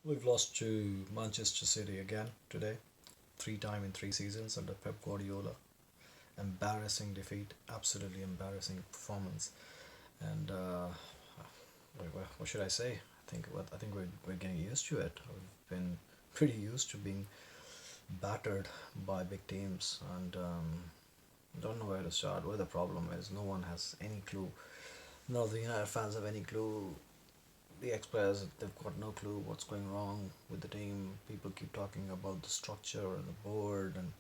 We've lost to Manchester City again today, three time in 3 seasons under Pep Guardiola. Embarrassing defeat, absolutely embarrassing performance. And what should I say? I think we're getting used to it. We've been pretty used to being battered by big teams, and don't know where to start. Where the problem is, no one has any clue. None of the United fans have any clue. The ex-players, they've got no clue what's going wrong with the team. People keep talking about the structure and the board and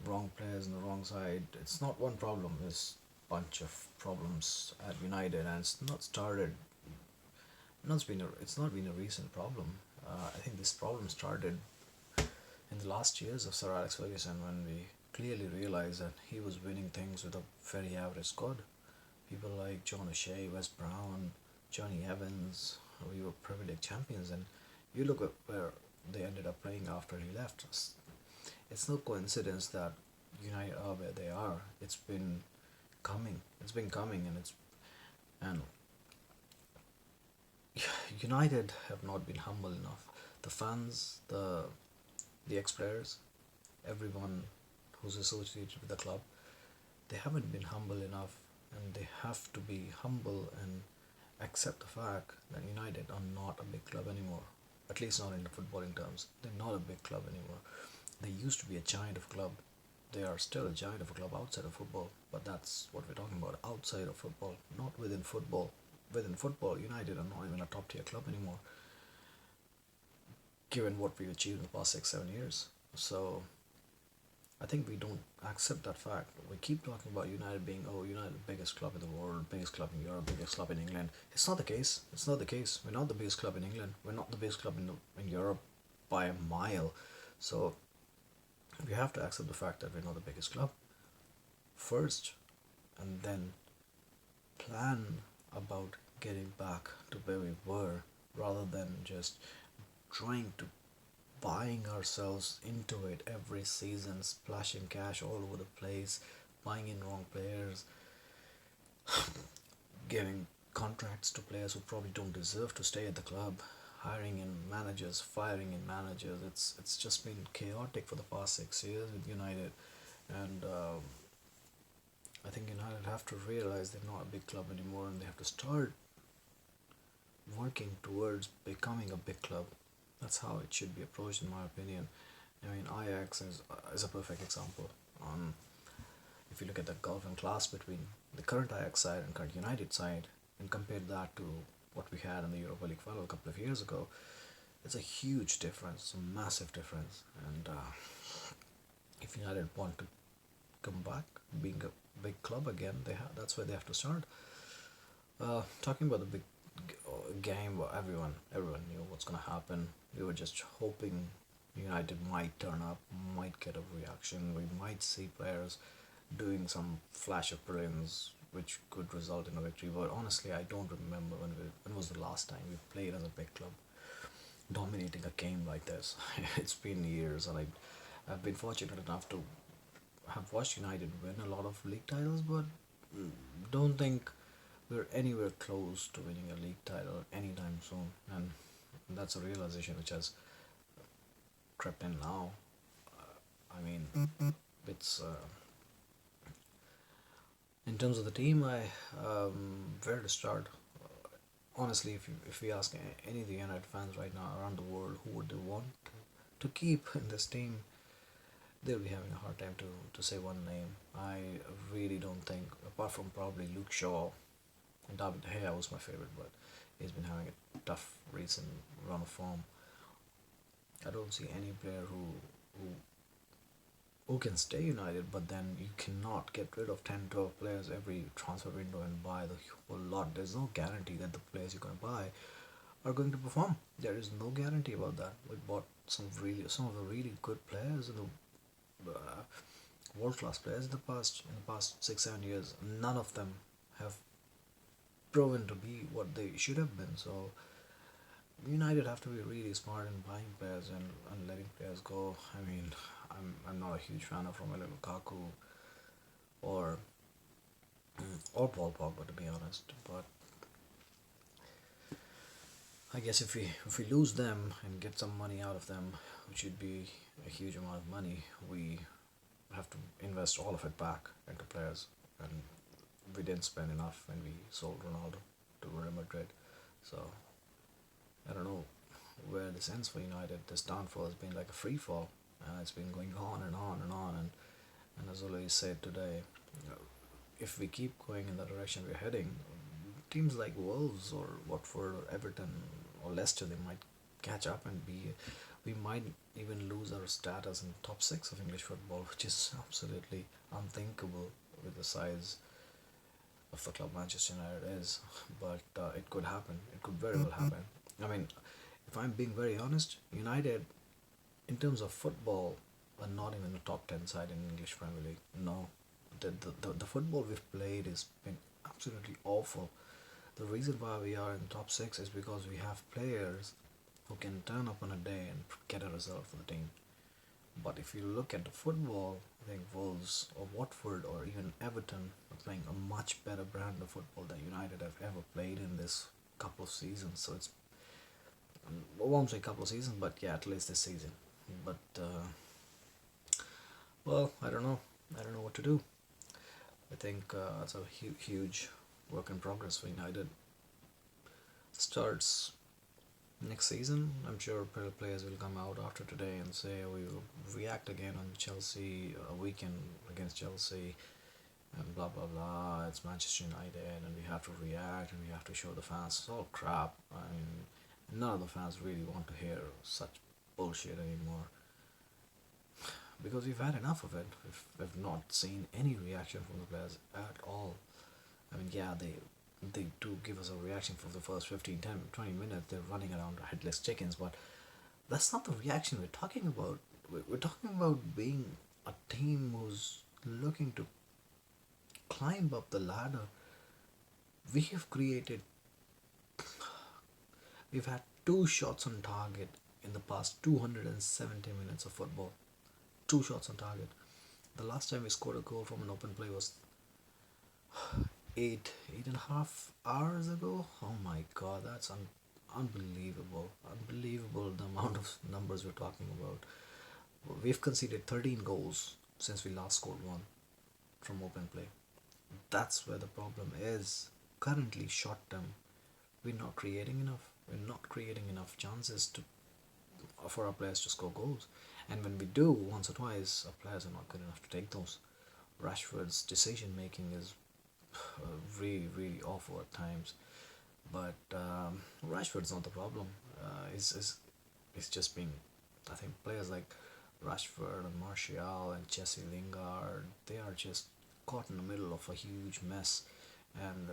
wrong players on the wrong side. It's not one problem. There's a bunch of problems at United, and it's not started. It's not been a recent problem. I think this problem started in the last years of Sir Alex Ferguson when we clearly realized that he was winning things with a very average squad. People like John O'Shea, Wes Brown, Johnny Evans, we were Premier League champions, and you look at where they ended up playing after he left. It's no coincidence that United are where they are. It's been coming. It's been coming, and United have not been humble enough. The fans, the ex players, everyone who's associated with the club, they haven't been humble enough, and they have to be humble and accept the fact that United are not a big club anymore. At least not in the footballing terms. They're not a big club anymore. They used to be a giant of a club. They are still a giant of a club outside of football, but that's what we're talking about outside of football, not within football. Within football, United are not even a top tier club anymore, given what we've achieved in the past 6, 7 years. So I think we don't accept that fact. We keep talking about United being, oh, United the biggest club in the world, biggest club in Europe, biggest club in England. It's not the case. It's not the case. We're not the biggest club in England. We're not the biggest club in Europe by a mile. So we have to accept the fact that we're not the biggest club first, and then plan about getting back to where we were rather than just trying to buying ourselves into it every season, splashing cash all over the place, buying in wrong players, giving contracts to players who probably don't deserve to stay at the club, hiring in managers, firing in managers. It's just been chaotic for the past 6 years with United, and I think United have to realize they're not a big club anymore, and they have to start working towards becoming a big club. That's how it should be approached, in my opinion. I mean, Ajax is a perfect example. If you look at the gulf and class between the current Ajax side and current United side, and compare that to what we had in the Europa League final a couple of years ago, it's a huge difference, it's a massive difference. And if United want to come back, being a big club again, that's where they have to start. Talking about the big game, where everyone knew what's gonna happen. We were just hoping United might turn up, might get a reaction. We might see players doing some flash of brilliance, which could result in a victory. But honestly, I don't remember when was the last time we played as a big club, dominating a game like this. It's been years, and I've been fortunate enough to have watched United win a lot of league titles, but don't think we're anywhere close to winning a league title anytime soon. And that's a realization which has crept in now. I mean, it's in terms of the team, where to start? Honestly, if we ask any of the United fans right now around the world who would they want to keep in this team, they'll be having a hard time to say one name. I really don't think, apart from probably Luke Shaw and David De Gea was my favorite, but he's been having a tough recent run of form. I don't see any player who who can stay United, but then you cannot get rid of 10, 12 players every transfer window and buy the whole lot. There's no guarantee that the players you're going to buy are going to perform. There is no guarantee about that. We bought some of the really good players in the world class players in the past 6, 7 years. None of them have proven to be what they should have been. So United have to be really smart in buying players and letting players go. I mean, I'm not a huge fan of Romelu Lukaku or or Paul Pogba, to be honest. But I guess if we lose them and get some money out of them, which would be a huge amount of money, we have to invest all of it back into players, and we didn't spend enough when we sold Ronaldo to Real Madrid. So I don't know where this ends for United. This downfall has been like a free fall, and it's been going on and on and on. And as Ole said today, you know, if we keep going in the direction we're heading, teams like Wolves or Watford or Everton or Leicester, they might catch up and be. We might even lose our status in top six of English football, which is absolutely unthinkable with the size of the club Manchester United is. But it could happen. It could very well happen. I mean, if I'm being very honest, United, in terms of football, are not even the top 10 side in English Premier League. No. The football we've played has been absolutely awful. The reason why we are in the top six is because we have players who can turn up on a day and get a result for the team. But if you look at the football, I think Wolves or Watford or even Everton are playing a much better brand of football than United have ever played in this couple of seasons. So it's, I won't say couple of seasons, but yeah, at least this season. But well, I don't know. I don't know what to do. I think it's a huge work in progress for United. Starts next season. I'm sure players will come out after today and say we will react again on Chelsea, a weekend against Chelsea, and blah blah blah. It's Manchester United, and we have to react and we have to show the fans. It's all crap. I mean, none of the fans really want to hear such bullshit anymore because we've had enough of it. We've not seen any reaction from the players at all. I mean, yeah, they do give us a reaction for the first 15, 10, 20 minutes. They're running around headless chickens, but that's not the reaction we're talking about. We're talking about being a team who's looking to climb up the ladder. We have created, we've had two shots on target in the past 270 minutes of football. Two shots on target. The last time we scored a goal from an open play was 8.5 hours ago. Oh my god, that's unbelievable. Unbelievable the amount of numbers we're talking about. We've conceded 13 goals since we last scored one from open play. That's where the problem is. Currently, short term, we're not creating enough. We're not creating enough chances to for our players to score goals. And when we do, once or twice, our players are not good enough to take those. Rashford's decision making is really, really awful at times. But Rashford's not the problem. It's just been, I think, players like Rashford and Martial and Jesse Lingard, they are just caught in the middle of a huge mess. And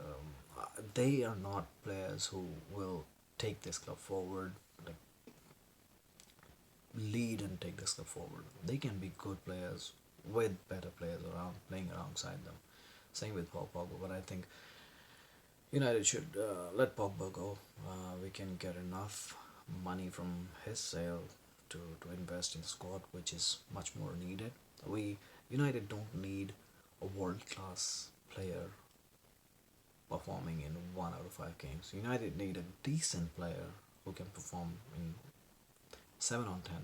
they are not players who will take this club forward, like lead and take this club forward. They can be good players with better players around, playing alongside them. Same with Paul Pogba, but I think United should let Pogba go. We can get enough money from his sale to invest in the squad, which is much more needed. We United don't need a world class player performing in 1 out of 5 games. United need a decent player who can perform in 7 on 10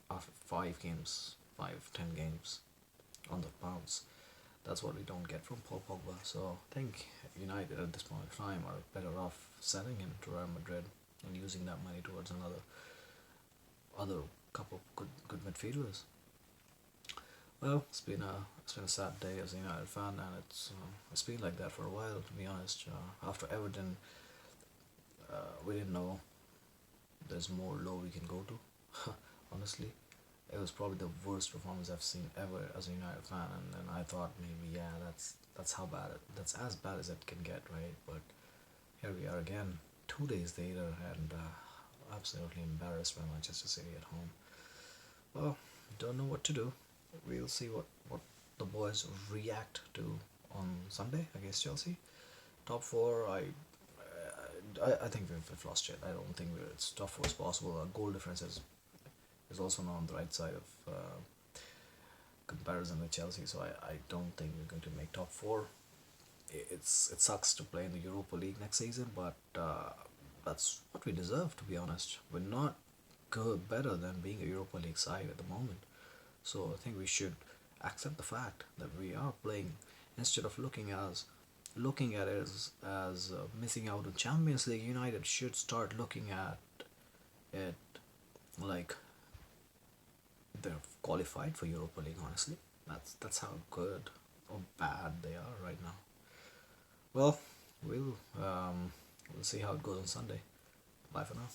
after 5 games, 5-10 games on the bounce. That's what we don't get from Paul Pogba. So I think United at this point in time are better off selling him to Real Madrid and using that money towards another other couple of good midfielders. Well, it's been a sad day as a United fan, and it's been like that for a while. To be honest, after Everton, we didn't know there's more low we can go to. Honestly, it was probably the worst performance I've seen ever as a United fan, and I thought maybe yeah, that's how bad that's as bad as it can get, right? But here we are again, 2 days later, and absolutely embarrassed by Manchester City at home. Well, don't know what to do. We'll see what the boys react to on Sunday against Chelsea. Top four, I think we've lost it. I don't think it's top four is possible. Our goal difference is also not on the right side of comparison with Chelsea, so I don't think we're going to make top four. It sucks to play in the Europa League next season, but that's what we deserve, to be honest. We're not good better than being a Europa League side at the moment. So I think we should accept the fact that we are playing instead of looking at it as missing out on Champions League. United should start looking at it like they're qualified for Europa League. Honestly, that's how good or bad they are right now. Well, we'll see how it goes on Sunday. Bye for now.